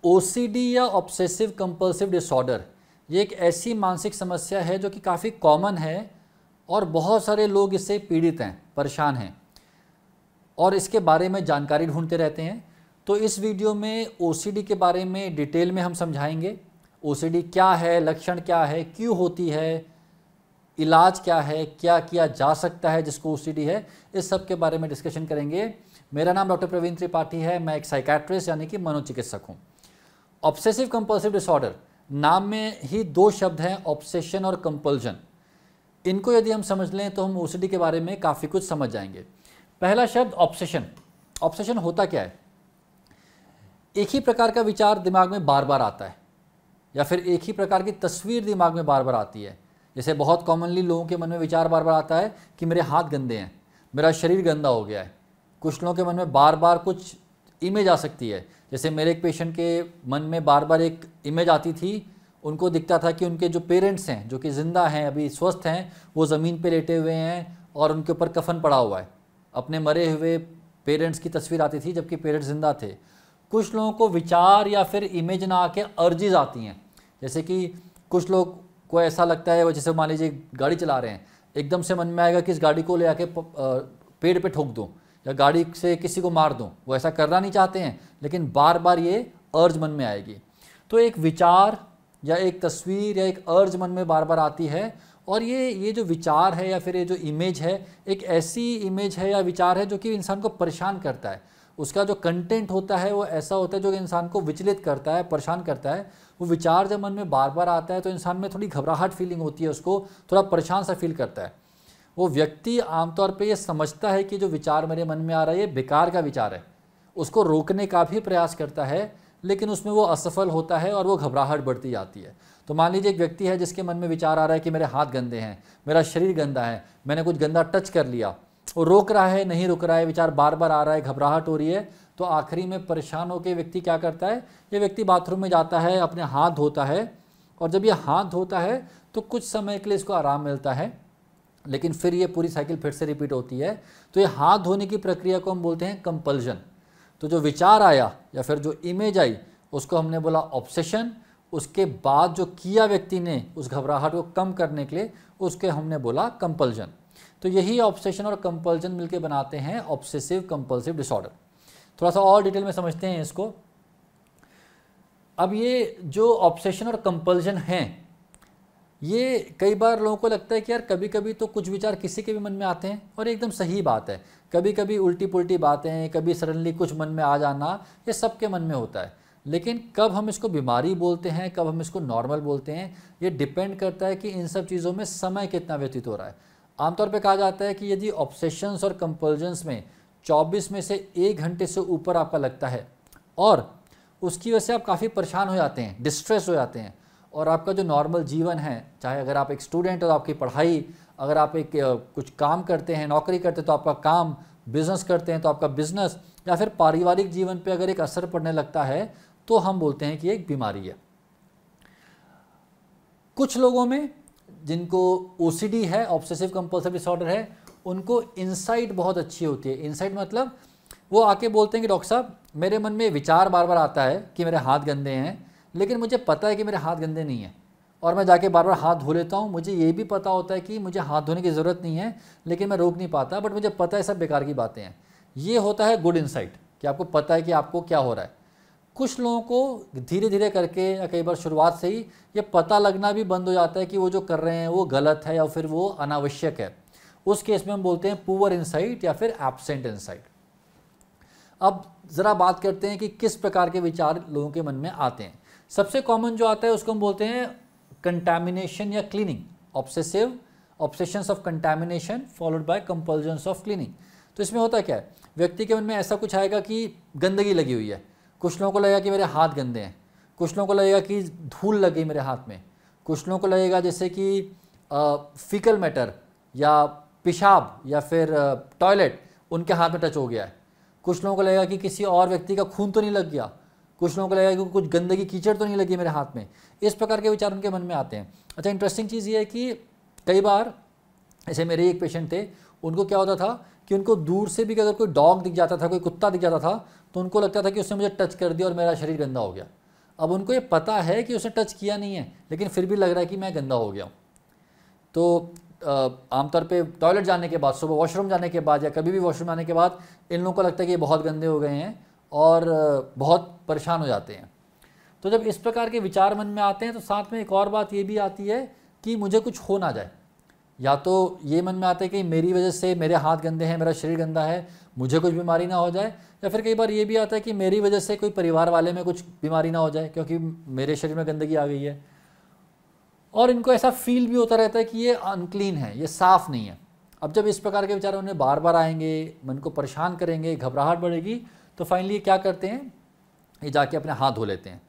OCD या obsessive compulsive disorder ये एक ऐसी मानसिक समस्या है जो कि काफ़ी कॉमन है और बहुत सारे लोग इससे पीड़ित हैं, परेशान हैं और इसके बारे में जानकारी ढूंढते रहते हैं। तो इस वीडियो में ओसीडी के बारे में डिटेल में हम समझाएंगे। ओसीडी क्या है, लक्षण क्या है, क्यों होती है, इलाज क्या है, क्या किया जा सकता है जिसको ओसीडी है, इस सब के बारे में डिस्कशन करेंगे। मेरा नाम डॉक्टर प्रवीण त्रिपाठी है, मैं एक साइकेट्रिस्ट यानी कि मनोचिकित्सक हूँ। ऑब्सेसिव कंपल्सिव डिसऑर्डर, नाम में ही दो शब्द हैं, ऑब्सेशन और कंपल्जन। इनको यदि हम समझ लें तो हम ओसीडी के बारे में काफ़ी कुछ समझ जाएंगे। पहला शब्द ऑब्सेशन। ऑब्सेशन होता क्या है? एक ही प्रकार का विचार दिमाग में बार बार आता है या फिर एक ही प्रकार की तस्वीर दिमाग में बार बार आती है। जैसे बहुत कॉमनली लोगों के मन में विचार बार बार आता है कि मेरे हाथ गंदे हैं, मेरा शरीर गंदा हो गया है। कुछ लोगों के मन में बार बार कुछ इमेज आ सकती है। जैसे मेरे एक पेशेंट के मन में बार बार एक इमेज आती थी, उनको दिखता था कि उनके जो पेरेंट्स हैं, जो कि ज़िंदा हैं, अभी स्वस्थ हैं, वो ज़मीन पे लेटे हुए हैं और उनके ऊपर कफन पड़ा हुआ है। अपने मरे हुए पेरेंट्स की तस्वीर आती थी जबकि पेरेंट्स ज़िंदा थे। कुछ लोगों को विचार या फिर इमेज ना आके अर्जिज आती हैं। जैसे कि कुछ लोग को ऐसा लगता है, जैसे मान लीजिए गाड़ी चला रहे हैं, एकदम से मन में आएगा कि इस गाड़ी को ले आके पेड़ पे ठोक दूँ या गाड़ी से किसी को मार दूँ। वो ऐसा करना नहीं चाहते हैं लेकिन बार बार ये अर्ज मन में आएगी। तो एक विचार या एक तस्वीर या एक अर्ज मन में बार बार आती है और ये जो विचार है या फिर ये जो इमेज है, एक ऐसी इमेज है या विचार है जो कि इंसान को परेशान करता है। उसका जो कंटेंट होता है वो ऐसा होता है जो इंसान को विचलित करता है, परेशान करता है। वो विचार जब मन में बार बार आता है तो इंसान में थोड़ी घबराहट फीलिंग होती है, उसको थोड़ा परेशान सा फील करता है। वो व्यक्ति आमतौर पे ये समझता है कि जो विचार मेरे मन में आ रहा है ये बेकार का विचार है, उसको रोकने का भी प्रयास करता है, लेकिन उसमें वो असफल होता है और वो घबराहट बढ़ती जाती है। तो मान लीजिए एक व्यक्ति है जिसके मन में विचार आ रहा है कि मेरे हाथ गंदे हैं, मेरा शरीर गंदा है, मैंने कुछ गंदा टच कर लिया, वो रोक रहा है, नहीं रुक रहा है, विचार बार बार आ रहा है, घबराहट हो रही है। तो आखिरी में परेशान होकर व्यक्ति क्या करता है, ये व्यक्ति बाथरूम में जाता है, अपने हाथ धोता है और जब ये हाथ धोता है तो कुछ समय के लिए इसको आराम मिलता है, लेकिन फिर ये पूरी साइकिल फिर से रिपीट होती है। तो ये हाथ धोने की प्रक्रिया को हम बोलते हैं कंपल्जन। तो जो विचार आया या फिर जो इमेज आई उसको हमने बोला ऑब्सेशन। उसके बाद जो किया व्यक्ति ने उस घबराहट को कम करने के लिए, उसके हमने बोला कंपल्जन। तो यही ऑब्सेशन और कंपल्जन मिलके बनाते हैं ऑब्सेसिव कंपल्सिव डिसऑर्डर। थोड़ा सा और डिटेल में समझते हैं इसको। अब ये जो ऑब्सेशन और कंपल्जन हैं, ये कई बार लोगों को लगता है कि यार कभी कभी तो कुछ विचार किसी के भी मन में आते हैं और एकदम सही बात है। कभी कभी उल्टी पुल्टी बातें, कभी सडनली कुछ मन में आ जाना, ये सबके मन में होता है। लेकिन कब हम इसको बीमारी बोलते हैं, कब हम इसको नॉर्मल बोलते हैं, ये डिपेंड करता है कि इन सब चीज़ों में समय कितना व्यतीत हो रहा है। आमतौर पे कहा जाता है कि यदि ऑब्सेशंस और कंपल्जन्स में 24 में से 1 घंटे से ऊपर आपका लगता है और उसकी वजह से आप काफ़ी परेशान हो जाते हैं, डिस्ट्रेस हो जाते हैं और आपका जो नॉर्मल जीवन है, चाहे अगर आप एक स्टूडेंट हो तो आपकी पढ़ाई, अगर आप एक कुछ काम करते हैं, नौकरी करते हैं तो आपका काम, बिजनेस करते हैं तो आपका बिजनेस, या फिर पारिवारिक जीवन पे अगर एक असर पड़ने लगता है तो हम बोलते हैं कि ये एक बीमारी है। कुछ लोगों में जिनको ओसीडी है, ऑब्सेसिव कंपल्सिव डिसऑर्डर है, उनको इंसाइट बहुत अच्छी होती है। इंसाइट मतलब वो आके बोलते हैं कि डॉक्टर साहब मेरे मन में विचार बार बार आता है कि मेरे हाथ गंदे हैं, लेकिन मुझे पता है कि मेरे हाथ गंदे नहीं हैं और मैं जाके बार बार हाथ धो लेता हूँ। मुझे ये भी पता होता है कि मुझे हाथ धोने की ज़रूरत नहीं है, लेकिन मैं रोक नहीं पाता, बट मुझे पता है सब बेकार की बातें हैं। ये होता है गुड इंसाइट, कि आपको पता है कि आपको क्या हो रहा है। कुछ लोगों को धीरे धीरे करके या कई बार शुरुआत से ही ये पता लगना भी बंद हो जाता है कि वो जो कर रहे हैं वो गलत है या फिर वो अनावश्यक है। उस केस में हम बोलते हैं पुअर इंसाइट या फिर एब्सेंट इंसाइट। अब ज़रा बात करते हैं कि किस प्रकार के विचार लोगों के मन में आते हैं। सबसे कॉमन जो आता है उसको हम बोलते हैं कंटैमिनेशन या cleaning. Obsessions of contamination followed by compulsions of cleaning. तो इसमें होता क्या है, व्यक्ति के मन में ऐसा कुछ आएगा कि गंदगी लगी हुई है। कुछ लोगों को लगेगा कि मेरे हाथ गंदे हैं, कुछ लोगों को लगेगा कि धूल लग गई मेरे हाथ में, कुछ लोगों को लगेगा जैसे कि फीकल मैटर या पेशाब या फिर टॉयलेट उनके हाथ में टच हो गया है। कुछ लोगों को लगेगा कि किसी और व्यक्ति का खून तो नहीं लग गया, कुछ लोगों को लगेगा कि कुछ गंदगी कीचड़ तो नहीं लगी मेरे हाथ में। इस प्रकार के विचार उनके मन में आते हैं। अच्छा, इंटरेस्टिंग चीज़ ये है कि कई बार ऐसे मेरे एक पेशेंट थे, उनको क्या होता था कि उनको दूर से भी अगर कोई डॉग दिख जाता था, कोई कुत्ता दिख जाता था, तो उनको लगता था कि उसने मुझे टच कर दिया और मेरा शरीर गंदा हो गया। अब उनको ये पता है कि उसने टच किया नहीं है, लेकिन फिर भी लग रहा है कि मैं गंदा हो गया हूँ। तो आमतौर पे टॉयलेट जाने के बाद, सुबह वॉशरूम जाने के बाद या कभी भी वॉशरूम जाने के बाद इन लोगों को लगता है कि ये बहुत गंदे हो गए हैं और बहुत परेशान हो जाते हैं। तो जब इस प्रकार के विचार मन में आते हैं तो साथ में एक और बात ये भी आती है कि मुझे कुछ हो ना जाए। या तो ये मन में आता है कि मेरी वजह से मेरे हाथ गंदे हैं, मेरा शरीर गंदा है, मुझे कुछ बीमारी ना हो जाए। या फिर कई बार ये भी आता है कि मेरी वजह से कोई परिवार वाले में कुछ बीमारी ना हो जाए क्योंकि मेरे शरीर में गंदगी आ गई है। और इनको ऐसा फील भी होता रहता है कि ये अनक्लीन है, ये साफ़ नहीं है। अब जब इस प्रकार के विचार उन्हें बार बार आएंगे, मन को परेशान करेंगे, घबराहट बढ़ेगी, तो फाइनली ये क्या करते हैं, ये जाके अपने हाथ धो लेते हैं।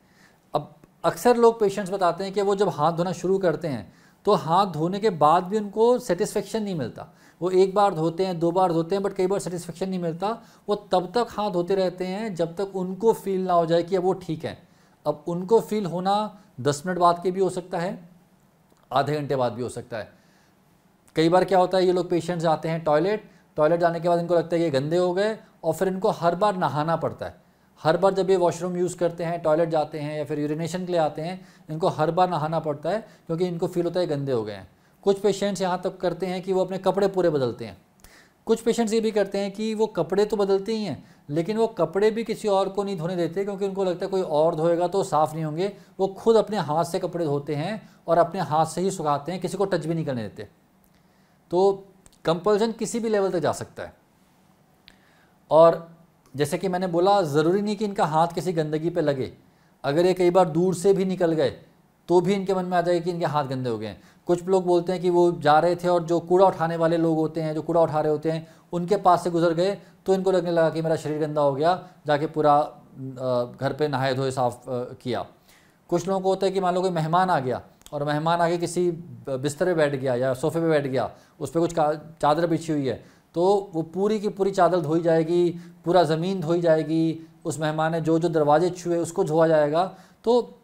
अब अक्सर लोग पेशेंट्स बताते हैं कि वो जब हाथ धोना शुरू करते हैं तो हाथ धोने के बाद भी उनको सेटिस्फेक्शन नहीं मिलता। वो एक बार धोते हैं, 2 बार धोते हैं, बट कई बार सेटिस्फेक्शन नहीं मिलता। वो तब तक हाथ धोते रहते हैं जब तक उनको फील ना हो जाए कि अब वो ठीक है। अब उनको फील होना 10 मिनट बाद के भी हो सकता है, आधे घंटे बाद भी हो सकता है। कई बार क्या होता है, ये लोग पेशेंट्स आते हैं टॉयलेट जाने के बाद इनको लगता है ये गंदे हो गए और फिर इनको हर बार नहाना पड़ता है। हर बार जब ये वॉशरूम यूज़ करते हैं, टॉयलेट जाते हैं या फिर यूरिनेशन के लिए आते हैं, इनको हर बार नहाना पड़ता है क्योंकि इनको फील होता है गंदे हो गए हैं। कुछ पेशेंट्स यहाँ तक करते हैं कि वो अपने कपड़े पूरे बदलते हैं। कुछ पेशेंट्स ये भी करते हैं कि वो कपड़े तो बदलते ही हैं, लेकिन वो कपड़े भी किसी और को नहीं धोने देते क्योंकि उनको लगता है कोई और धोएगा तो साफ़ नहीं होंगे। वो खुद अपने हाथ से कपड़े धोते हैं और अपने हाथ से ही सुखाते हैं, किसी को टच भी नहीं करने देते। तो कंपल्शन किसी भी लेवल तक जा सकता है। और जैसे कि मैंने बोला, ज़रूरी नहीं कि इनका हाथ किसी गंदगी पे लगे। अगर ये कई बार दूर से भी निकल गए तो भी इनके मन में आ जाएगा कि इनके हाथ गंदे हो गए हैं। कुछ लोग बोलते हैं कि वो जा रहे थे और जो कूड़ा उठाने वाले लोग होते हैं, जो कूड़ा उठा रहे होते हैं, उनके पास से गुजर गए तो इनको लगने लगा कि मेरा शरीर गंदा हो गया, जाके पूरा घर पे नहाए धोए साफ़ किया। कुछ लोगों को होता है कि मान लो कोई मेहमान आ गया और मेहमान आके किसी बिस्तर पे बैठ गया या सोफे पे बैठ गया, उस पर कुछ चादर बिछी हुई है, तो वो पूरी की पूरी चादर धोई जाएगी, पूरा ज़मीन धोई जाएगी, उस मेहमान ने जो जो दरवाजे छुए उसको धोआ जाएगा। तो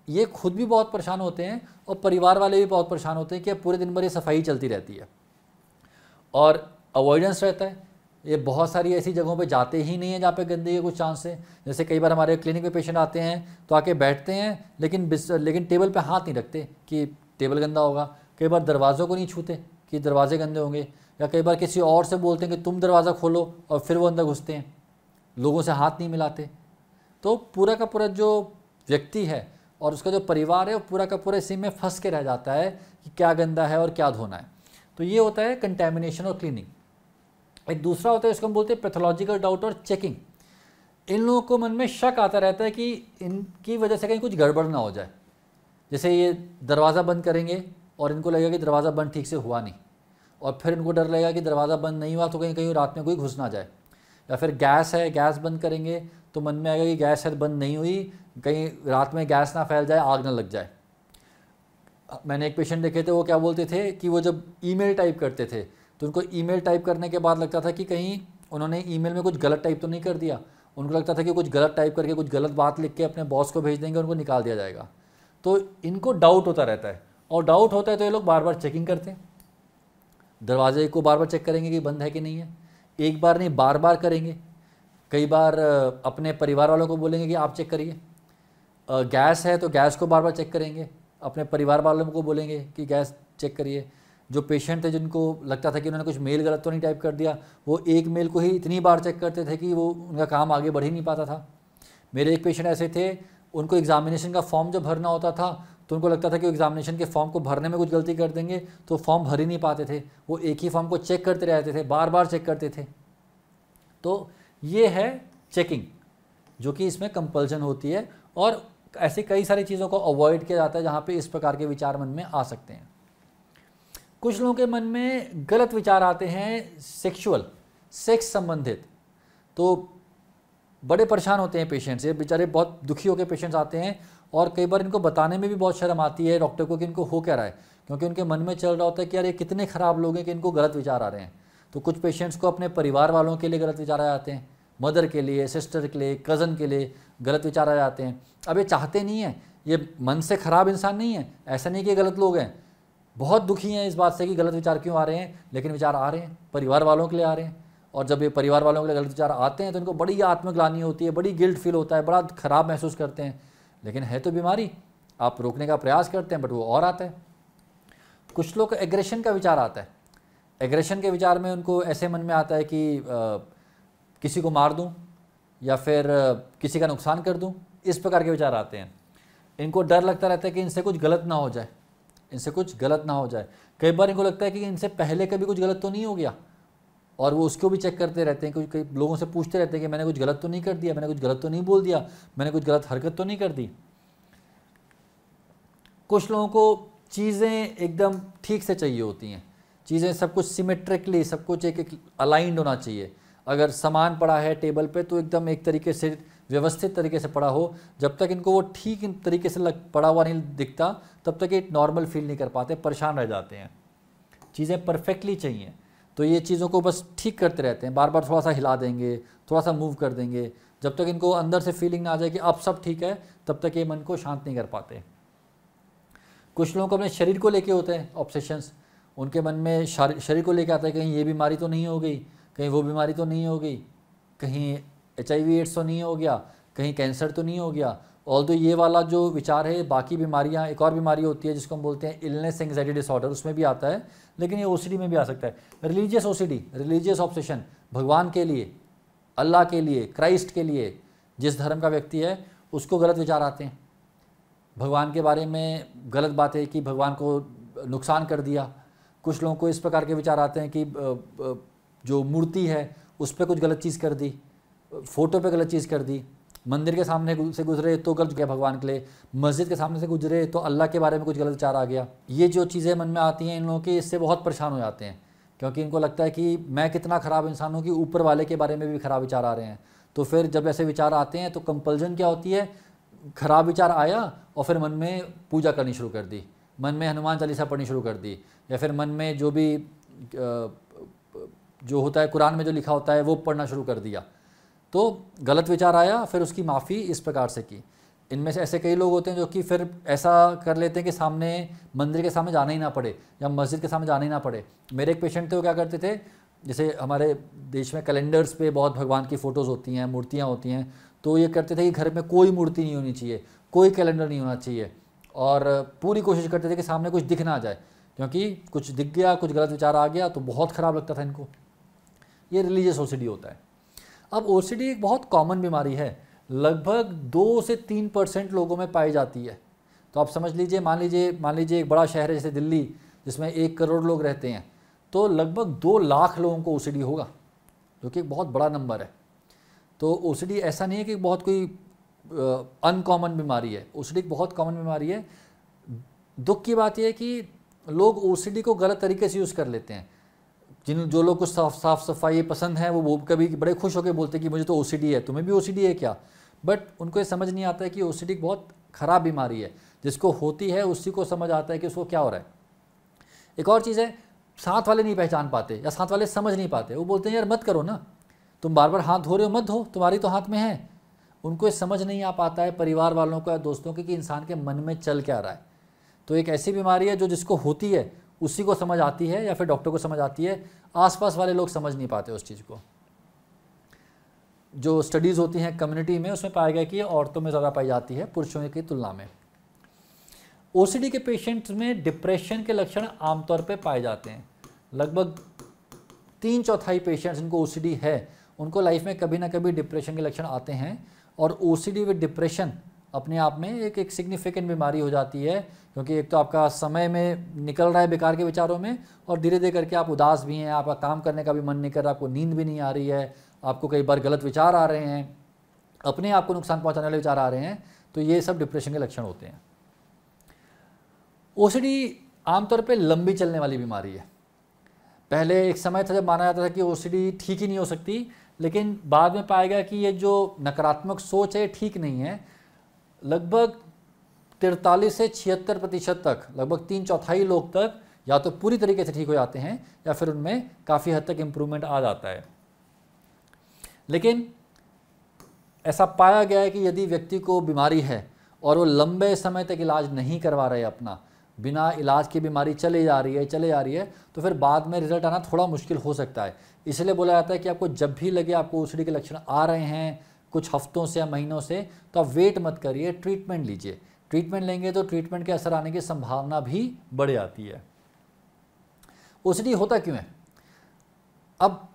ये खुद भी बहुत परेशान होते हैं और परिवार वाले भी बहुत परेशान होते हैं कि पूरे दिन भर ये सफाई चलती रहती है और अवॉइडेंस रहता है। ये बहुत सारी ऐसी जगहों पे जाते ही नहीं है जहाँ पे गंदगी के कुछ चांस है। जैसे कई बार हमारे क्लिनिक में पेशेंट आते हैं तो आके बैठते हैं, लेकिन टेबल पे हाथ नहीं रखते कि टेबल गंदा होगा। कई बार दरवाज़ों को नहीं छूते कि दरवाजे गंदे होंगे, या कई बार किसी और से बोलते हैं कि तुम दरवाज़ा खोलो और फिर वो अंदर घुसते हैं। लोगों से हाथ नहीं मिलाते। तो पूरा का पूरा जो व्यक्ति है और उसका जो परिवार है वो पूरा का पूरा इसी में फंस के रह जाता है कि क्या गंदा है और क्या धोना है। तो ये होता है कंटेमिनेशन और क्लीनिंग। एक दूसरा होता है, इसको हम बोलते हैं पैथोलॉजिकल डाउट और चेकिंग। इन लोगों को मन में शक आता रहता है कि इनकी वजह से कहीं कुछ गड़बड़ ना हो जाए। जैसे ये दरवाज़ा बंद करेंगे और इनको लगेगा कि दरवाज़ा बंद ठीक से हुआ नहीं, और फिर इनको डर लगेगा कि दरवाज़ा बंद नहीं हुआ तो कहीं कहीं रात में कोई घुस ना जाए। या फिर गैस है, गैस बंद करेंगे तो मन में आएगा कि गैस शायद बंद नहीं हुई, कहीं रात में गैस ना फैल जाए, आग ना लग जाए। मैंने एक पेशेंट देखे थे, वो क्या बोलते थे कि वो जब ईमेल टाइप करते थे तो उनको ईमेल टाइप करने के बाद लगता था कि कहीं उन्होंने ईमेल में कुछ गलत टाइप तो नहीं कर दिया। उनको लगता था कि कुछ गलत टाइप करके कुछ गलत बात लिख के अपने बॉस को भेज देंगे, उनको निकाल दिया जाएगा। तो इनको डाउट होता रहता है, और डाउट होता है तो ये लोग बार बार चेकिंग करते हैं। दरवाजे को बार बार चेक करेंगे कि बंद है कि नहीं है। एक बार नहीं, बार बार करेंगे। कई बार अपने परिवार वालों को बोलेंगे कि आप चेक करिए। गैस है तो गैस को बार बार चेक करेंगे, अपने परिवार वालों को बोलेंगे कि गैस चेक करिए। जो पेशेंट थे जिनको लगता था कि उन्होंने कुछ मेल गलत तो नहीं टाइप कर दिया, वो एक मेल को ही इतनी बार चेक करते थे कि वो उनका काम आगे बढ़ ही नहीं पाता था। मेरे एक पेशेंट ऐसे थे, उनको एग्जामिनेशन का फॉर्म जब भरना होता था तो उनको लगता था कि एग्जामिनेशन के फॉर्म को भरने में कुछ गलती कर देंगे तो फॉर्म भर ही नहीं पाते थे। वो एक ही फॉर्म को चेक करते रहते थे, बार बार चेक करते थे। तो ये है चेकिंग, जो कि इसमें कंपल्शन होती है। और ऐसी कई सारी चीज़ों को अवॉइड किया जाता है जहाँ पे इस प्रकार के विचार मन में आ सकते हैं। कुछ लोगों के मन में गलत विचार आते हैं सेक्स संबंधित, तो बड़े परेशान होते हैं पेशेंट्स। ये बेचारे बहुत दुखी होकर पेशेंट्स आते हैं और कई बार इनको बताने में भी बहुत शर्म आती है डॉक्टर को कि इनको हो क्या रहा है, क्योंकि उनके मन में चल रहा होता है कि यार ये कितने ख़राब लोग हैं कि इनको गलत विचार आ रहे हैं। तो कुछ पेशेंट्स को अपने परिवार वालों के लिए गलत विचार आ जाते हैं, मदर के लिए, सिस्टर के लिए, कज़न के लिए गलत विचार आ जाते हैं। अब ये चाहते नहीं हैं, ये मन से ख़राब इंसान नहीं है, ऐसा नहीं कि गलत लोग हैं, बहुत दुखी हैं इस बात से कि गलत विचार क्यों आ रहे हैं, लेकिन विचार आ रहे हैं, परिवार वालों के लिए आ रहे हैं। और जब ये परिवार वालों के लिए गलत विचार आते हैं तो इनको बड़ी आत्मग्लानि होती है, बड़ी गिल्ट फील होता है, बड़ा ख़राब महसूस करते हैं। लेकिन है तो बीमारी, आप रोकने का प्रयास करते हैं बट वो और आता है। कुछ लोग को एग्रेशन का विचार आता है। एग्रेशन के विचार में उनको ऐसे मन में आता है कि किसी को मार दूं या फिर किसी का नुकसान कर दूं, इस प्रकार के विचार आते हैं। इनको डर लगता रहता है कि इनसे कुछ गलत ना हो जाए, इनसे कुछ गलत ना हो जाए। कई बार इनको लगता है कि इनसे पहले कभी कुछ गलत तो नहीं हो गया, और वो उसको भी चेक करते रहते हैं। कई लोगों से पूछते रहते हैं कि मैंने कुछ गलत तो नहीं कर दिया, मैंने कुछ गलत तो नहीं बोल दिया, मैंने कुछ गलत हरकत तो नहीं कर दी। कुछ लोगों को चीज़ें एकदम ठीक से चाहिए होती हैं, चीज़ें सब कुछ सिमेट्रिकली, सब कुछ एक अलाइंड होना चाहिए। अगर सामान पड़ा है टेबल पे तो एकदम एक तरीके से व्यवस्थित तरीके से पड़ा हो। जब तक इनको वो ठीक तरीके से पड़ा हुआ नहीं दिखता तब तक ये नॉर्मल फील नहीं कर पाते, परेशान रह जाते हैं। चीज़ें परफेक्टली चाहिए, तो ये चीज़ों को बस ठीक करते रहते हैं, बार बार थोड़ा सा हिला देंगे, थोड़ा सा मूव कर देंगे। जब तक इनको अंदर से फीलिंग ना आ जाए कि अब सब ठीक है, तब तक ये मन को शांत नहीं कर पाते। कुछ लोगों को अपने शरीर को लेके होते हैं ऑब्सेशंस, उनके मन में शरीर को लेके आता है कहीं ये बीमारी तो नहीं हो गई, कहीं वो बीमारी तो नहीं हो गई, कहीं HIV एड्स तो नहीं हो गया, कहीं कैंसर तो नहीं हो गया। ऑल्दो ये वाला जो विचार है, बाकी बीमारियां, एक और बीमारी होती है जिसको हम बोलते हैं इलनेस एंग्जाइटी डिसऑर्डर, उसमें भी आता है, लेकिन ये OCD में भी आ सकता है। रिलीजियस OCD, रिलीजियस ऑब्सेशन, भगवान के लिए, अल्लाह के लिए, क्राइस्ट के लिए, जिस धर्म का व्यक्ति है उसको गलत विचार आते हैं। भगवान के बारे में गलत बातें कि भगवान को नुकसान कर दिया। कुछ लोगों को इस प्रकार के विचार आते हैं कि जो मूर्ति है उस पर कुछ गलत चीज़ कर दी, फ़ोटो पे गलत चीज़ कर दी, मंदिर के सामने से गुजरे तो गलत गया भगवान के लिए, मस्जिद के सामने से गुजरे तो अल्लाह के बारे में कुछ गलत विचार आ गया। ये जो चीज़ें मन में आती हैं इन लोगों के, इससे बहुत परेशान हो जाते हैं, क्योंकि इनको लगता है कि मैं कितना ख़राब इंसान हूँ कि ऊपर वाले के बारे में भी ख़राब विचार आ रहे हैं। तो फिर जब ऐसे विचार आते हैं तो कंपल्जन क्या होती है, ख़राब विचार आया और फिर मन में पूजा करनी शुरू कर दी, मन में हनुमान चालीसा पढ़नी शुरू कर दी, या फिर मन में जो भी जो होता है कुरान में जो लिखा होता है वो पढ़ना शुरू कर दिया। तो गलत विचार आया, फिर उसकी माफ़ी इस प्रकार से की। इनमें से ऐसे कई लोग होते हैं जो कि फिर ऐसा कर लेते हैं कि सामने मंदिर के सामने जाना ही ना पड़े या मस्जिद के सामने जाना ही ना पड़े। मेरे एक पेशेंट थे, वो क्या करते थे, जैसे हमारे देश में कैलेंडर्स पे बहुत भगवान की फ़ोटोज़ होती हैं, मूर्तियाँ होती हैं, तो ये करते थे कि घर में कोई मूर्ति नहीं होनी चाहिए, कोई कैलेंडर नहीं होना चाहिए, और पूरी कोशिश करते थे कि सामने कुछ दिख ना जाए, क्योंकि कुछ दिख गया, कुछ गलत विचार आ गया तो बहुत ख़राब लगता था इनको। ये रिलीजियस OCD होता है। अब OCD एक बहुत कॉमन बीमारी है, लगभग 2 से 3% लोगों में पाई जाती है। तो आप समझ लीजिए, मान लीजिए एक बड़ा शहर है जैसे दिल्ली, जिसमें 1 करोड़ लोग रहते हैं, तो लगभग 2 लाख लोगों को OCD होगा, जो कि एक बहुत बड़ा नंबर है। तो OCD ऐसा नहीं है कि बहुत कोई अनकॉमन बीमारी है, OCD एक बहुत कॉमन बीमारी है। दुख की बात यह है कि लोग OCD को गलत तरीके से यूज़ कर लेते हैं। जो लोग को साफ सफाई पसंद है वो कभी बड़े खुश होकर बोलते हैं कि मुझे तो OCD है, तुम्हें भी OCD है क्या? बट उनको ये समझ नहीं आता है कि OCD एक बहुत ख़राब बीमारी है। जिसको होती है उसी को समझ आता है कि उसको क्या हो रहा है। एक और चीज़ है, साथ वाले नहीं पहचान पाते या साथ वाले समझ नहीं पाते। वो बोलते हैं यार मत करो ना, तुम बार बार हाथ धो रहे हो, मत धो, तुम्हारी तो हाथ में है। उनको ये समझ नहीं आ पाता है परिवार वालों को या दोस्तों के कि इंसान के मन में चल क्या रहा है। तो एक ऐसी बीमारी है जो जिसको होती है उसी को समझ आती है या फिर डॉक्टर को समझ आती है, आसपास वाले लोग समझ नहीं पाते उस चीज़ को। जो स्टडीज़ होती हैं कम्युनिटी में, उसमें पाया गया कि ये औरतों में ज़्यादा पाई जाती है पुरुषों की तुलना में। OCD के पेशेंट्स में डिप्रेशन के लक्षण आमतौर पे पाए जाते हैं। लगभग 3/4 पेशेंट्स जिनको OCD है उनको लाइफ में कभी ना कभी डिप्रेशन के लक्षण आते हैं, और OCD विद डिप्रेशन अपने आप में एक सिग्निफिकेंट बीमारी हो जाती है, क्योंकि एक तो आपका समय में निकल रहा है बेकार के विचारों में, और धीरे धीरे करके आप उदास भी हैं, आपका काम करने का भी मन नहीं कर रहा, आपको नींद भी नहीं आ रही है, आपको कई बार गलत विचार आ रहे हैं, अपने आप को नुकसान पहुंचाने वाले विचार आ रहे हैं। तो ये सब डिप्रेशन के लक्षण होते हैं। OCD आमतौर पे लंबी चलने वाली बीमारी है। पहले एक समय था जब माना जाता था कि OCD ठीक ही नहीं हो सकती, लेकिन बाद में पाया गया कि ये जो नकारात्मक सोच है ठीक नहीं है। लगभग 43 से 76% तक, लगभग 3/4 लोग तक या तो पूरी तरीके से ठीक हो जाते हैं या फिर उनमें काफ़ी हद तक इम्प्रूवमेंट आ जाता है। लेकिन ऐसा पाया गया है कि यदि व्यक्ति को बीमारी है और वो लंबे समय तक इलाज नहीं करवा रहे अपना, बिना इलाज की बीमारी चले जा रही है, तो फिर बाद में रिजल्ट आना थोड़ा मुश्किल हो सकता है। इसलिए बोला जाता है कि आपको जब भी लगे आपको OCD के लक्षण आ रहे हैं, कुछ हफ्तों से या महीनों से, तो आप वेट मत करिए, ट्रीटमेंट लीजिए। ट्रीटमेंट लेंगे तो ट्रीटमेंट के असर आने की संभावना भी बढ़ जाती है। ओसीडी होता क्यों है? अब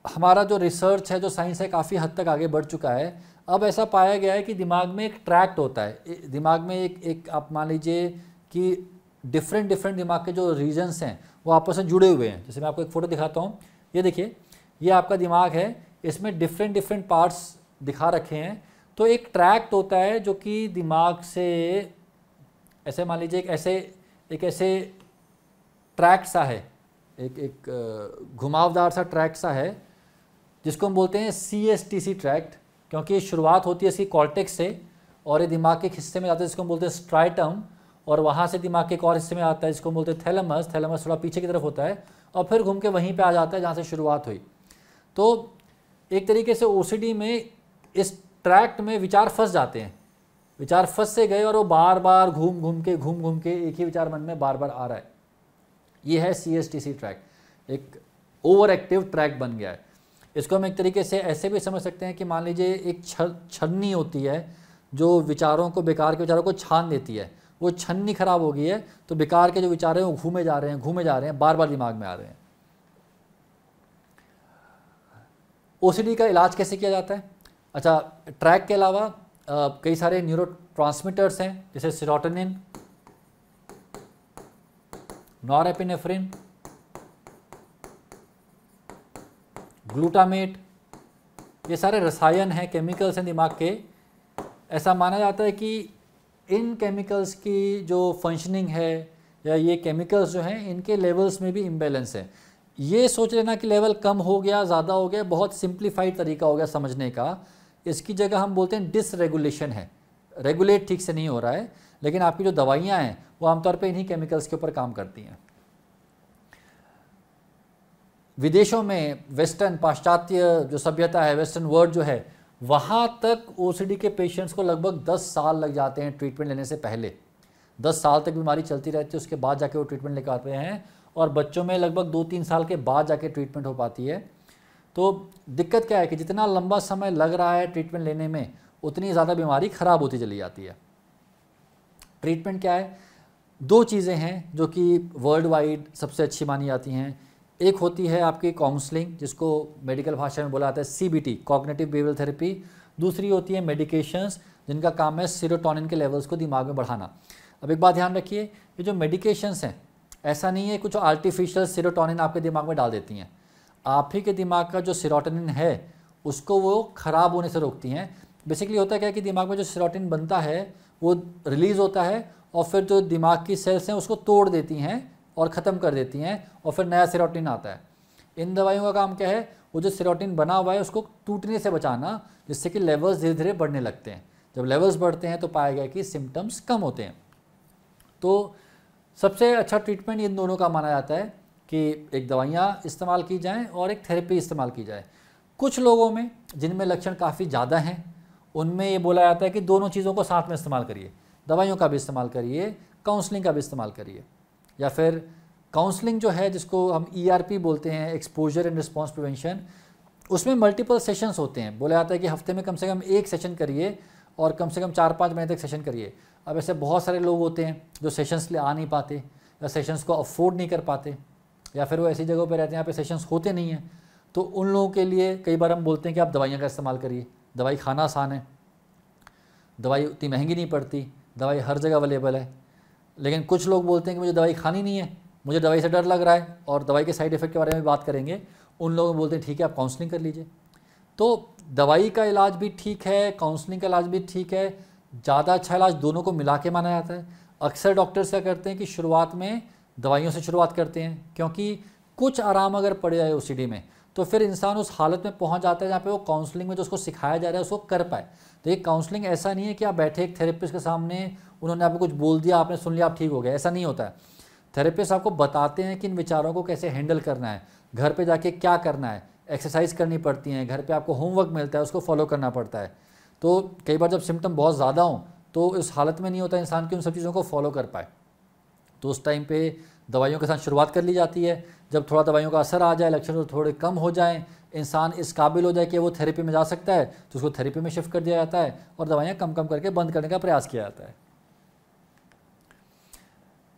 हमारा जो रिसर्च है, जो साइंस है, काफ़ी हद तक आगे बढ़ चुका है। अब ऐसा पाया गया है कि दिमाग में एक ट्रैक्ट होता है, दिमाग में एक आप मान लीजिए कि डिफरेंट दिमाग के जो रीजन्स हैं वो आपस में जुड़े हुए हैं। जैसे मैं आपको एक फ़ोटो दिखाता हूँ, ये देखिए, ये आपका दिमाग है, इसमें डिफरेंट पार्ट्स दिखा रखे हैं। तो एक ट्रैक्ट होता है जो कि दिमाग से ऐसे मान लीजिए एक ऐसे ट्रैक सा है, एक घुमावदार सा ट्रैक सा है, जिसको हम बोलते हैं CSTC ट्रैक्ट, क्योंकि शुरुआत होती है इसकी कॉर्टेक्स से और ये दिमाग के एक हिस्से में जाता है जिसको हम बोलते हैं स्ट्राइटम, और वहाँ से दिमाग के एक और हिस्से में आता है जिसको हम बोलते हैं थैलेमस। थैलेमस थोड़ा पीछे की तरफ होता है और फिर घूम के वहीं पे आ जाता है जहाँ से शुरुआत हुई। तो एक तरीके से OCD में इस ट्रैक्ट में विचार फंस जाते हैं, विचार फंस से गए और वो बार बार घूम घूम के एक ही विचार मन में बार बार आ रहा है। ये है CSTC ट्रैक, एक ओवर एक्टिव ट्रैक बन गया है। इसको हम एक तरीके से ऐसे भी समझ सकते हैं कि मान लीजिए एक छन्नी होती है जो विचारों को, बेकार के विचारों को छान देती है। वो छन्नी खराब हो गई है तो बेकार के जो विचार हैं वो घूमे जा रहे हैं, बार बार दिमाग में आ रहे हैं। OCD का इलाज कैसे किया जाता है? अच्छा, ट्रैक के अलावा कई सारे न्यूरोट्रांसमीटर्स हैं, जैसे सेरोटोनिन, नॉरएपिनेफ्रिन, ग्लूटामेट, ये सारे रसायन हैं, केमिकल्स हैं दिमाग के। ऐसा माना जाता है कि इन केमिकल्स की जो फंक्शनिंग है या ये केमिकल्स जो हैं इनके लेवल्स में भी इम्बैलेंस है। ये सोच लेना कि लेवल कम हो गया, ज़्यादा हो गया, बहुत सिंप्लीफाइड तरीका हो गया समझने का। इसकी जगह हम बोलते हैं डिसरेगुलेशन है, रेगुलेट ठीक से नहीं हो रहा है। लेकिन आपकी जो दवाइयाँ हैं वो आमतौर पे इन्हीं केमिकल्स के ऊपर काम करती हैं। विदेशों में वेस्टर्न, पाश्चात्य जो सभ्यता है, वेस्टर्न वर्ल्ड जो है, वहाँ तक OCD के पेशेंट्स को लगभग 10 साल लग जाते हैं ट्रीटमेंट लेने से पहले। 10 साल तक बीमारी चलती रहती है, उसके बाद जाके वो ट्रीटमेंट लेकर आते हैं, और बच्चों में लगभग 2-3 साल के बाद जाके ट्रीटमेंट हो पाती है। तो दिक्कत क्या है कि जितना लंबा समय लग रहा है ट्रीटमेंट लेने में, उतनी ज़्यादा बीमारी ख़राब होती चली जाती है। ट्रीटमेंट क्या है? 2 चीज़ें हैं जो कि वर्ल्ड वाइड सबसे अच्छी मानी जाती हैं। एक होती है आपकी काउंसलिंग, जिसको मेडिकल भाषा में बोला जाता है CBT, कॉग्निटिव बिहेवियरल थेरेपी। दूसरी होती है मेडिकेशंस, जिनका काम है सेरोटोनिन के लेवल्स को दिमाग में बढ़ाना। अब एक बात ध्यान रखिए, ये जो मेडिकेशंस हैं, ऐसा नहीं है कुछ आर्टिफिशियल सेरोटोनिन आपके दिमाग में डाल देती हैं। आप ही के दिमाग का जो सेरोटोनिन है उसको वो ख़राब होने से रोकती हैं। बेसिकली होता क्या है कि दिमाग में जो सेरोटोनिन बनता है वो रिलीज़ होता है और फिर जो दिमाग की सेल्स हैं उसको तोड़ देती हैं और ख़त्म कर देती हैं, और फिर नया सेरोटोनिन आता है। इन दवाइयों का काम क्या है? वो जो सेरोटोनिन बना हुआ है उसको टूटने से बचाना, जिससे कि लेवल्स धीरे धीरे बढ़ने लगते हैं। जब लेवल्स बढ़ते हैं तो पाया गया कि सिम्टम्स कम होते हैं। तो सबसे अच्छा ट्रीटमेंट इन दोनों का माना जाता है कि एक दवाइयाँ इस्तेमाल की जाएँ और एक थेरेपी इस्तेमाल की जाए। कुछ लोगों में जिनमें लक्षण काफ़ी ज़्यादा हैं, उनमें ये बोला जाता है कि दोनों चीज़ों को साथ में इस्तेमाल करिए, दवाइयों का भी इस्तेमाल करिए, काउंसलिंग का भी इस्तेमाल करिए। या फिर काउंसलिंग जो है, जिसको हम ERP बोलते हैं, एक्सपोजर एंड रिस्पॉन्स प्रिवेंशन, उसमें मल्टीपल सेशंस होते हैं। बोला जाता है कि हफ्ते में कम से कम 1 सेशन करिए और कम से कम 4-5 महीने तक सेशन करिए। अब ऐसे बहुत सारे लोग होते हैं जो सेशंस के लिए आ नहीं पाते, या सेशंस को अफोर्ड नहीं कर पाते, या फिर वो ऐसी जगहों पर रहते हैं यहाँ पे सेशंस होते नहीं हैं। तो उन लोगों के लिए कई बार हम बोलते हैं कि आप दवाइयाँ का इस्तेमाल करिए। दवाई खाना आसान है, दवाई उतनी महंगी नहीं पड़ती, दवाई हर जगह अवेलेबल है। लेकिन कुछ लोग बोलते हैं कि मुझे दवाई खानी नहीं है, मुझे दवाई से डर लग रहा है, और दवाई के साइड इफ़ेक्ट के बारे में बात करेंगे। उन लोग बोलते हैं ठीक है आप काउंसलिंग कर लीजिए। तो दवाई का इलाज भी ठीक है, काउंसलिंग का इलाज भी ठीक है। ज़्यादा अच्छा इलाज दोनों को मिला के माना जाता है। अक्सर डॉक्टर्स क्या करते हैं कि शुरुआत में दवाइयों से शुरुआत करते हैं, क्योंकि कुछ आराम अगर पड़ जाए OCD में तो फिर इंसान उस हालत में पहुंच जाता है जहाँ पे वो काउंसलिंग में जो उसको सिखाया जा रहा है उसको कर पाए। तो ये काउंसलिंग ऐसा नहीं है कि आप बैठे एक थेरेपिस्ट के सामने, उन्होंने आपको कुछ बोल दिया, आपने सुन लिया, आप ठीक हो गए, ऐसा नहीं होता है। थेरेपिस्ट आपको बताते हैं कि इन विचारों को कैसे हैंडल करना है, घर पे जाके क्या करना है, एक्सरसाइज करनी पड़ती हैं, घर पे आपको होमवर्क मिलता है उसको फॉलो करना पड़ता है। तो कई बार जब सिम्टम बहुत ज़्यादा हों तो उस हालत में नहीं होता इंसान कि उन सब चीज़ों को फॉलो कर पाए, तो उस टाइम पे दवाइयों के साथ शुरुआत कर ली जाती है। जब थोड़ा दवाइयों का असर आ जाए, लक्षण थोड़े कम हो जाएं, इंसान इस काबिल हो जाए कि वो थेरेपी में जा सकता है तो उसको थेरेपी में शिफ्ट कर दिया जाता है और दवाइयाँ कम कम करके बंद करने का प्रयास किया जाता है।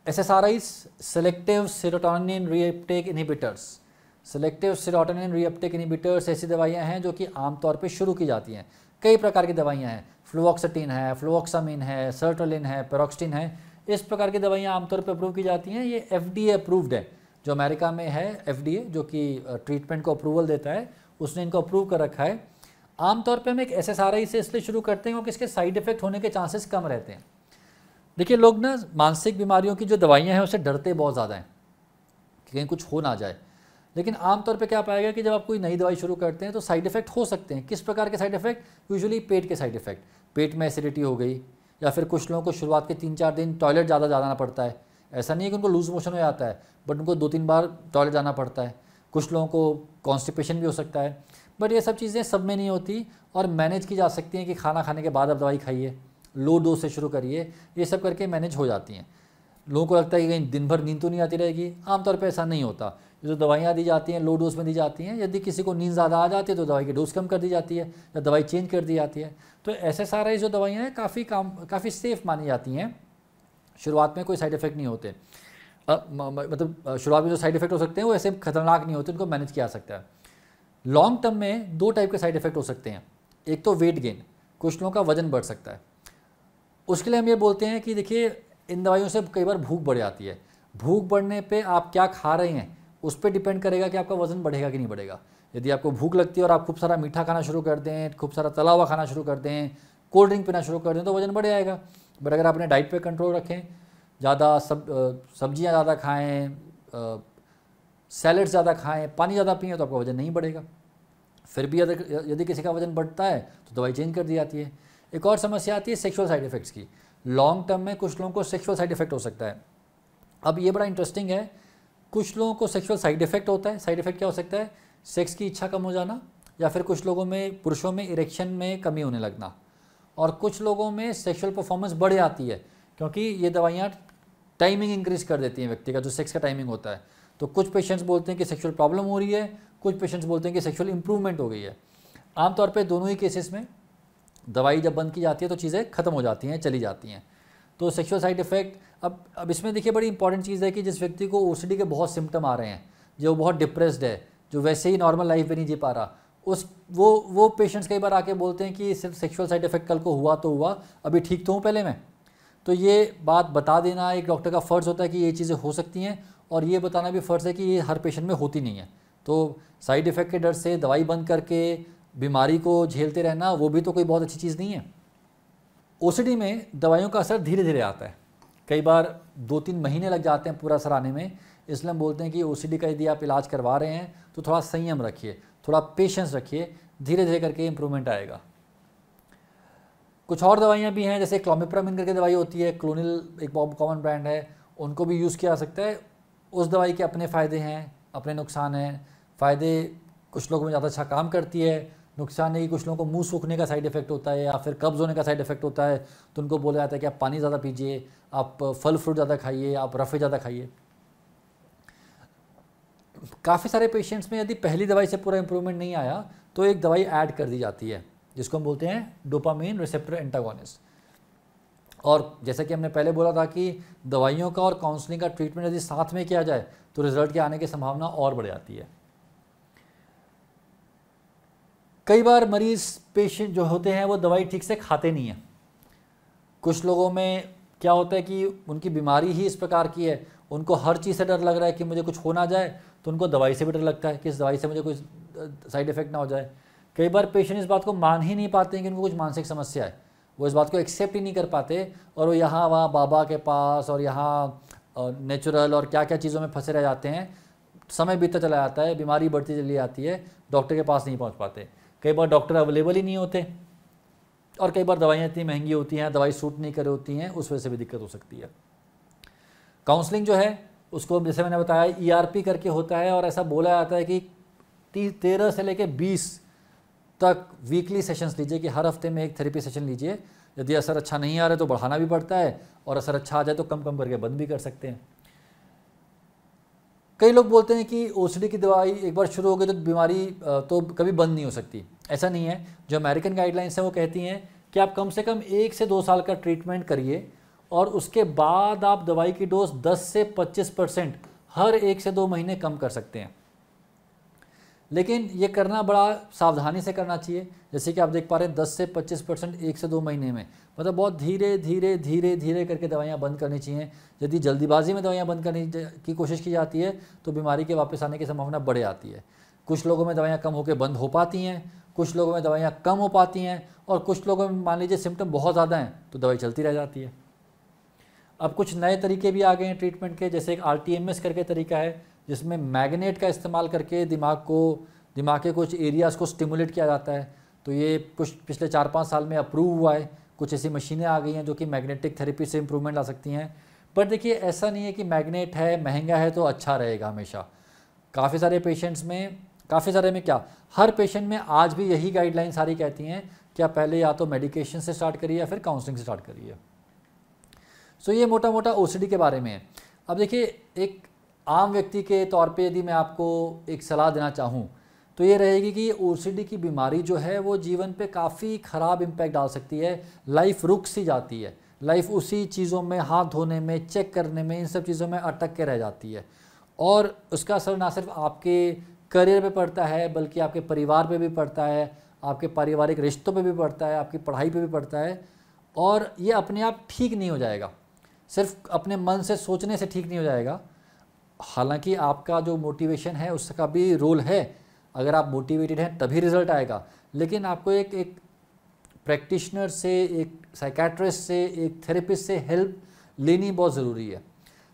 SSRIs, selective serotonin reuptake inhibitors. Selective serotonin reuptake inhibitors ऐसी दवाइयाँ हैं जो कि आमतौर पे शुरू की जाती हैं। कई प्रकार की दवाइयाँ हैं, फ्लुओक्सेटिन है, फ्लुओक्सामिन है, सर्ट्रोलिन है, पेरोक्सटिन है, इस प्रकार की दवाइयाँ आमतौर पे अप्रूव की जाती हैं। ये FDA अप्रूव्ड है, जो अमेरिका में है FDA, जो कि ट्रीटमेंट को अप्रूवल देता है, उसने इनको अप्रूव कर रखा है। आमतौर पे हम एक SSRI से इसलिए शुरू करते हैं क्योंकि इसके साइड इफेक्ट होने के चांसेस कम रहते हैं। देखिए, लोग ना मानसिक बीमारियों की जो दवाइयाँ हैं उससे डरते बहुत ज़्यादा हैं कि कहीं कुछ हो ना जाए, लेकिन आमतौर पे क्या पाएगा कि जब आप कोई नई दवाई शुरू करते हैं तो साइड इफ़ेक्ट हो सकते हैं। किस प्रकार के साइड इफ़ेक्ट? यूजुअली पेट के साइड इफ़ेक्ट, पेट में एसिडिटी हो गई, या फिर कुछ लोगों को शुरुआत के 3-4 दिन टॉयलेट ज़्यादा जाना पड़ता है। ऐसा नहीं है कि उनको लूज मोशन हो जाता है, बट उनको 2-3 बार टॉयलेट जाना पड़ता है। कुछ लोगों को कॉन्स्टिपेशन भी हो सकता है, बट ये सब चीज़ें सब में नहीं होती और मैनेज की जा सकती हैं कि खाना खाने के बाद आप दवाई खाइए, लो डोज से शुरू करिए, ये सब करके मैनेज हो जाती हैं। लोगों को लगता है कि कहीं दिन भर नींद तो नहीं आती रहेगी, आमतौर पे ऐसा नहीं होता। जो दवाइयाँ दी जाती हैं लो डोज में दी जाती हैं, यदि किसी को नींद ज़्यादा आ जाती है तो दवाई की डोज कम कर दी जाती है या दवाई चेंज कर दी जाती है। तो SSRI जो दवाइयाँ हैं काफ़ी सेफ़ मानी जाती हैं। शुरुआत में कोई साइड इफ़ेक्ट नहीं होते, मतलब शुरुआत में जो साइड इफ़ेक्ट हो सकते हैं वो ऐसे खतरनाक नहीं होते, उनको मैनेज किया जा सकता है। लॉन्ग टर्म में 2 टाइप के साइड इफ़ेक्ट हो सकते हैं। एक तो वेट गेन, कुछ लोगों का वजन बढ़ सकता है। उसके लिए हम ये बोलते हैं कि देखिए, इन दवाइयों से कई बार भूख बढ़ जाती है। भूख बढ़ने पे आप क्या खा रहे हैं उस पर डिपेंड करेगा कि आपका वजन बढ़ेगा कि नहीं बढ़ेगा। यदि आपको भूख लगती है और आप खूब सारा मीठा खाना शुरू कर दें, खूब सारा तला हुआ खाना शुरू कर दें, कोल्ड ड्रिंक पीना शुरू कर दें तो वजन बढ़ जाएगा। बट अगर आप अपने डाइट पे कंट्रोल रखें, ज़्यादा सब्जियाँ ज़्यादा खाएँ, सैलड ज़्यादा खाएँ, पानी ज़्यादा पिएँ तो आपका वजन नहीं बढ़ेगा। फिर भी यदि किसी का वजन बढ़ता है तो दवाई चेंज कर दी जाती है। एक और समस्या आती है सेक्सुअल साइड इफ़ेक्ट्स की। लॉन्ग टर्म में कुछ लोगों को सेक्सुअल साइड इफ़ेक्ट हो सकता है। अब ये बड़ा इंटरेस्टिंग है, कुछ लोगों को सेक्सुअल साइड इफ़ेक्ट होता है। साइड इफ़ेक्ट क्या हो सकता है? सेक्स की इच्छा कम हो जाना, या फिर कुछ लोगों में, पुरुषों में इरेक्शन में कमी होने लगना, और कुछ लोगों में सेक्सुअल परफॉर्मेंस बढ़ जाती है क्योंकि ये दवाइयाँ टाइमिंग इंक्रीज़ कर देती हैं व्यक्ति का जो सेक्स का टाइमिंग होता है। तो कुछ पेशेंट्स बोलते हैं कि सेक्सुअल प्रॉब्लम हो रही है, कुछ पेशेंट्स बोलते हैं कि सेक्सुअल इंप्रूवमेंट हो गई है। आमतौर पर दोनों ही केसेस में दवाई जब बंद की जाती है तो चीज़ें खत्म हो जाती हैं, चली जाती हैं। तो सेक्सुअल साइड इफ़ेक्ट, अब इसमें देखिए बड़ी इंपॉर्टेंट चीज़ है कि जिस व्यक्ति को OCD के बहुत सिम्टम आ रहे हैं, जो बहुत डिप्रेस्ड है, जो वैसे ही नॉर्मल लाइफ में नहीं जी पा रहा, वो पेशेंट्स कई बार आके बोलते हैं कि सिर्फ सेक्सुअल साइड इफ़ेक्ट कल को हुआ तो हुआ, अभी ठीक तो हूँ पहले मैं। तो ये बात बता देना एक डॉक्टर का फ़र्ज़ होता है कि ये चीज़ें हो सकती हैं, और ये बताना भी फ़र्ज़ है कि ये हर पेशेंट में होती नहीं है। तो साइड इफ़ेक्ट के डर से दवाई बंद करके बीमारी को झेलते रहना, वो भी तो कोई बहुत अच्छी चीज़ नहीं है। OCD में दवाइयों का असर धीरे धीरे आता है, कई बार 2-3 महीने लग जाते हैं पूरा असर आने में। इसलिए हम बोलते हैं कि OCD का यदि आप इलाज करवा रहे हैं तो थोड़ा संयम रखिए, थोड़ा पेशेंस रखिए, धीरे धीरे करके इम्प्रूवमेंट आएगा। कुछ और दवाइयाँ भी हैं, जैसे क्लोमिप्रामिन करके दवाई होती है, क्लोनिल एक बहुत कॉमन ब्रांड है, उनको भी यूज़ किया जा सकता है। उस दवाई के अपने फ़ायदे हैं, अपने नुकसान हैं। फ़ायदे, कुछ लोगों में ज़्यादा अच्छा काम करती है। नुकसान है कि कुछ लोगों को मुंह सूखने का साइड इफ़ेक्ट होता है या फिर कब्ज़ होने का साइड इफ़ेक्ट होता है, तो उनको बोला जाता है कि आप पानी ज़्यादा पीजिए, आप फल फ्रूट ज़्यादा खाइए, आप रफ़े ज़्यादा खाइए। काफ़ी सारे पेशेंट्स में यदि पहली दवाई से पूरा इंप्रूवमेंट नहीं आया तो एक दवाई ऐड कर दी जाती है जिसको हम बोलते हैं डोपामाइन रिसेप्टर एंटागोनिस्ट। और जैसा कि हमने पहले बोला था कि दवाइयों का और काउंसलिंग का ट्रीटमेंट यदि साथ में किया जाए तो रिजल्ट के आने की संभावना और बढ़ जाती है। कई बार मरीज़, पेशेंट जो होते हैं वो दवाई ठीक से खाते नहीं हैं। कुछ लोगों में क्या होता है कि उनकी बीमारी ही इस प्रकार की है, उनको हर चीज़ से डर लग रहा है कि मुझे कुछ हो ना जाए, तो उनको दवाई से भी डर लगता है कि इस दवाई से मुझे कोई साइड इफ़ेक्ट ना हो जाए। कई बार पेशेंट इस बात को मान ही नहीं पाते हैं कि उनको कुछ मानसिक समस्या है, वो इस बात को एक्सेप्ट ही नहीं कर पाते, और वो यहाँ वहाँ बाबा के पास और यहाँ नेचुरल और क्या क्या चीज़ों में फंसे रह जाते हैं। समय बीतता चला जाता है, बीमारी बढ़ती चली जाती है, डॉक्टर के पास नहीं पहुँच पाते। कई बार डॉक्टर अवेलेबल ही नहीं होते, और कई बार दवाइयाँ इतनी महंगी होती हैं, दवाई सूट नहीं कर होती हैं, उस वजह से भी दिक्कत हो सकती है। काउंसलिंग जो है उसको जैसे मैंने बताया ERP करके होता है, और ऐसा बोला जाता है कि 13 से लेकर 20 तक वीकली सेशंस लीजिए, कि हर हफ्ते में एक थेरेपी सेशन लीजिए। यदि असर अच्छा नहीं आ रहा है तो बढ़ाना भी पड़ता है, और असर अच्छा आ जाए तो कम कम करके बंद भी कर सकते हैं। कई लोग बोलते हैं कि ओसीडी की दवाई एक बार शुरू हो गई तो बीमारी तो कभी बंद नहीं हो सकती। ऐसा नहीं है। जो अमेरिकन गाइडलाइंस हैं वो कहती हैं कि आप कम से कम 1 से 2 साल का ट्रीटमेंट करिए और उसके बाद आप दवाई की डोज 10 से 25% हर 1 से 2 महीने कम कर सकते हैं। लेकिन ये करना बड़ा सावधानी से करना चाहिए। जैसे कि आप देख पा रहे हैं 10 से 25% 1 से 2 महीने में, मतलब बहुत धीरे धीरे धीरे धीरे करके दवाइयाँ बंद करनी चाहिए। यदि जल्दीबाजी में दवाइयाँ बंद करने की कोशिश की जाती है तो बीमारी के वापस आने की संभावना बढ़ जाती है। कुछ लोगों में दवाइयाँ कम होकर बंद हो पाती हैं, कुछ लोगों में दवाइयाँ कम हो पाती हैं, और कुछ लोगों में मान लीजिए सिम्टम बहुत ज़्यादा हैं तो दवाई चलती रह जाती है। अब कुछ नए तरीके भी आ गए हैं ट्रीटमेंट के, जैसे एक RTMS करके तरीका है जिसमें मैग्नेट का इस्तेमाल करके दिमाग के कुछ एरियाज़ को स्टिमुलेट किया जाता है। तो ये कुछ पिछले 4-5 साल में अप्रूव हुआ है। कुछ ऐसी मशीनें आ गई हैं जो कि मैग्नेटिक थेरेपी से इम्प्रूवमेंट ला सकती हैं। पर देखिए ऐसा नहीं है कि मैग्नेट है, महंगा है तो अच्छा रहेगा हमेशा। काफ़ी सारे पेशेंट्स में, काफ़ी सारे में क्या, हर पेशेंट में आज भी यही गाइडलाइन सारी कहती हैं कि आप पहले या तो मेडिकेशन से स्टार्ट करिए या फिर काउंसलिंग से स्टार्ट करिए। सो ये मोटा मोटा ओसीडी के बारे में है। अब देखिए एक आम व्यक्ति के तौर पे यदि मैं आपको एक सलाह देना चाहूँ तो ये रहेगी कि ओसीडी की बीमारी जो है वो जीवन पे काफ़ी ख़राब इम्पैक्ट डाल सकती है। लाइफ रुक सी जाती है, लाइफ उसी चीज़ों में, हाथ धोने में, चेक करने में, इन सब चीज़ों में अटक के रह जाती है। और उसका असर ना सिर्फ आपके करियर पे पड़ता है बल्कि आपके परिवार पे भी पड़ता है, आपके पारिवारिक रिश्तों पे भी पड़ता है, आपकी पढ़ाई पे भी पड़ता है। और ये अपने आप ठीक नहीं हो जाएगा, सिर्फ अपने मन से सोचने से ठीक नहीं हो जाएगा। हालांकि आपका जो मोटिवेशन है उसका भी रोल है, अगर आप मोटिवेटेड हैं तभी रिजल्ट आएगा। लेकिन आपको एक प्रैक्टिशनर से, एक साइकेट्रिस्ट से, एक थेरेपिस्ट से हेल्प लेनी बहुत ज़रूरी है।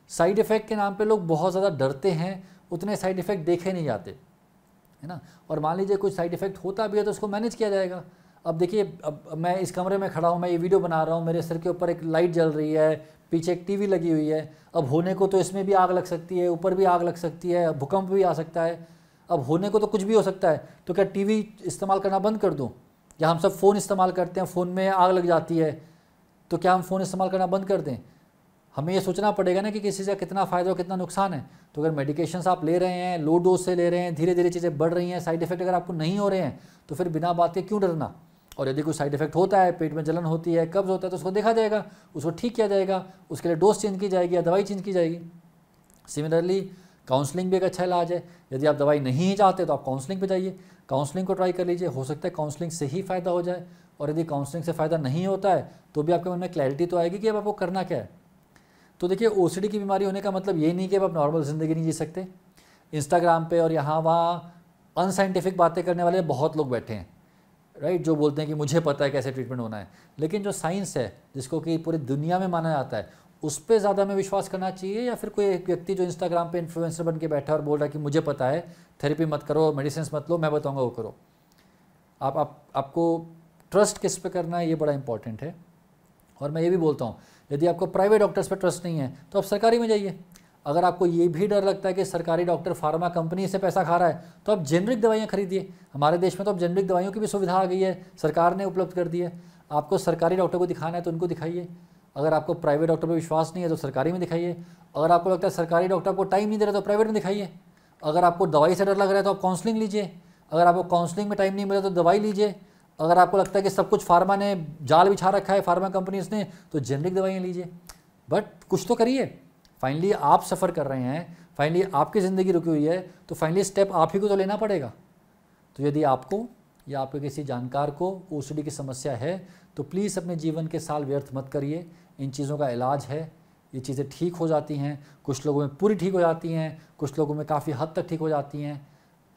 साइड इफ़ेक्ट के नाम पे लोग बहुत ज़्यादा डरते हैं, उतने साइड इफ़ेक्ट देखे नहीं जाते, है ना। और मान लीजिए कुछ साइड इफ़ेक्ट होता भी है तो उसको मैनेज किया जाएगा। अब देखिए, अब मैं इस कमरे में खड़ा हूँ, मैं ये वीडियो बना रहा हूँ, मेरे सिर के ऊपर एक लाइट जल रही है, पीछे एक टीवी लगी हुई है। अब होने को तो इसमें भी आग लग सकती है, ऊपर भी आग लग सकती है, भूकंप भी आ सकता है। अब होने को तो कुछ भी हो सकता है। तो क्या टीवी इस्तेमाल करना बंद कर दूं? या हम सब फ़ोन इस्तेमाल करते हैं, फ़ोन में आग लग जाती है, तो क्या हम फ़ोन इस्तेमाल करना बंद कर दें? हमें ये सोचना पड़ेगा ना कि किसी से कितना फ़ायदा और कितना नुकसान है। तो अगर मेडिकेशंस आप ले रहे हैं, लो डोज से ले रहे हैं, धीरे धीरे चीज़ें बढ़ रही हैं, साइड इफ़ेक्ट अगर आपको नहीं हो रहे हैं तो फिर बिना बात के क्यों डरना। और यदि कोई साइड इफ़ेक्ट होता है, पेट में जलन होती है, कब्ज़ होता है, तो उसको देखा जाएगा, उसको ठीक किया जाएगा, उसके लिए डोज चेंज की जाएगी या दवाई चेंज की जाएगी। सिमिलरली काउंसलिंग भी एक अच्छा इलाज है। यदि आप दवाई नहीं चाहते तो आप काउंसलिंग पे जाइए, काउंसलिंग को ट्राई कर लीजिए, हो सकता है काउंसलिंग से ही फ़ायदा हो जाए। और यदि काउंसलिंग से फ़ायदा नहीं होता है तो भी आपके मन में क्लैरिटी तो आएगी कि अब आपको करना क्या है। तो देखिए, ओसीडी की बीमारी होने का मतलब ये नहीं कि अब आप नॉर्मल ज़िंदगी नहीं जी सकते। इंस्टाग्राम पे और यहाँ वहाँ अनसाइंटिफिक बातें करने वाले बहुत लोग बैठे हैं, राइट, जो बोलते हैं कि मुझे पता है कैसे ट्रीटमेंट होना है। लेकिन जो साइंस है, जिसको कि पूरी दुनिया में माना जाता है, उस पर ज़्यादा हमें विश्वास करना चाहिए, या फिर कोई एक व्यक्ति जो इंस्टाग्राम पे इन्फ्लुएंसर बन के बैठा है और बोल रहा है कि मुझे पता है, थेरेपी मत करो, मेडिसिन मत लो, मैं बताऊंगा वो करो। आपको ट्रस्ट किस पे करना है ये बड़ा इंपॉर्टेंट है। और मैं ये भी बोलता हूँ, यदि आपको प्राइवेट डॉक्टर्स पे ट्रस्ट नहीं है तो आप सरकारी में जाइए। अगर आपको ये भी डर लगता है कि सरकारी डॉक्टर फार्मा कंपनी से पैसा खा रहा है तो आप जेनरिक दवाइयाँ खरीदिए। हमारे देश में तो अब जेनरिक दवाइयों की भी सुविधा आ गई है, सरकार ने उपलब्ध कर दी है। आपको सरकारी डॉक्टर को दिखाना है तो उनको दिखाइए। अगर आपको प्राइवेट डॉक्टर पर विश्वास नहीं है तो सरकारी में दिखाइए। अगर आपको लगता है सरकारी डॉक्टर को टाइम नहीं दे रहा तो प्राइवेट में दिखाइए। अगर आपको दवाई से डर लग रहा है तो आप काउंसलिंग लीजिए। अगर आपको काउंसलिंग में टाइम नहीं मिला तो दवाई लीजिए। अगर आपको लगता है कि सब कुछ फार्मा ने जाल बिछा रखा है, फार्मा कंपनीज ने, तो जेनरिक दवाइयाँ लीजिए। बट कुछ तो करिए। फाइनली आप सफ़र कर रहे हैं, फाइनली आपकी ज़िंदगी रुकी हुई है, तो फाइनली स्टेप आप ही को तो लेना पड़ेगा। तो यदि आपको या आपके किसी जानकार को ओसीडी की समस्या है तो प्लीज़ अपने जीवन के साल व्यर्थ मत करिए। इन चीज़ों का इलाज है, ये चीज़ें ठीक हो जाती हैं। कुछ लोगों में पूरी ठीक हो जाती हैं, कुछ लोगों में काफ़ी हद तक ठीक हो जाती हैं।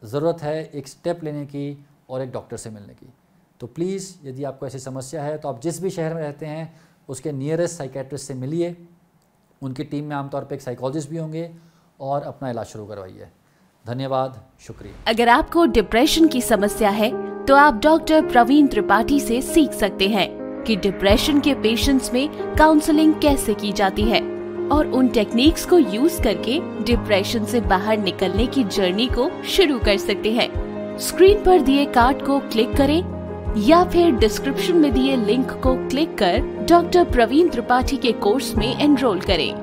ज़रूरत है एक स्टेप लेने की और एक डॉक्टर से मिलने की। तो प्लीज़ यदि आपको ऐसी समस्या है तो आप जिस भी शहर में रहते हैं उसके नियरेस्ट साइकेट्रिस्ट से मिलिए। उनकी टीम में आमतौर पर एक साइकोलॉजिस्ट भी होंगे और अपना इलाज शुरू करवाइए। धन्यवाद, शुक्रिया। अगर आपको डिप्रेशन की समस्या है तो आप डॉक्टर प्रवीण त्रिपाठी से सीख सकते हैं कि डिप्रेशन के पेशेंट्स में काउंसलिंग कैसे की जाती है और उन टेक्निक्स को यूज करके डिप्रेशन से बाहर निकलने की जर्नी को शुरू कर सकते हैं। स्क्रीन पर दिए कार्ड को क्लिक करें या फिर डिस्क्रिप्शन में दिए लिंक को क्लिक कर डॉक्टर प्रवीण त्रिपाठी के कोर्स में एनरोल करें।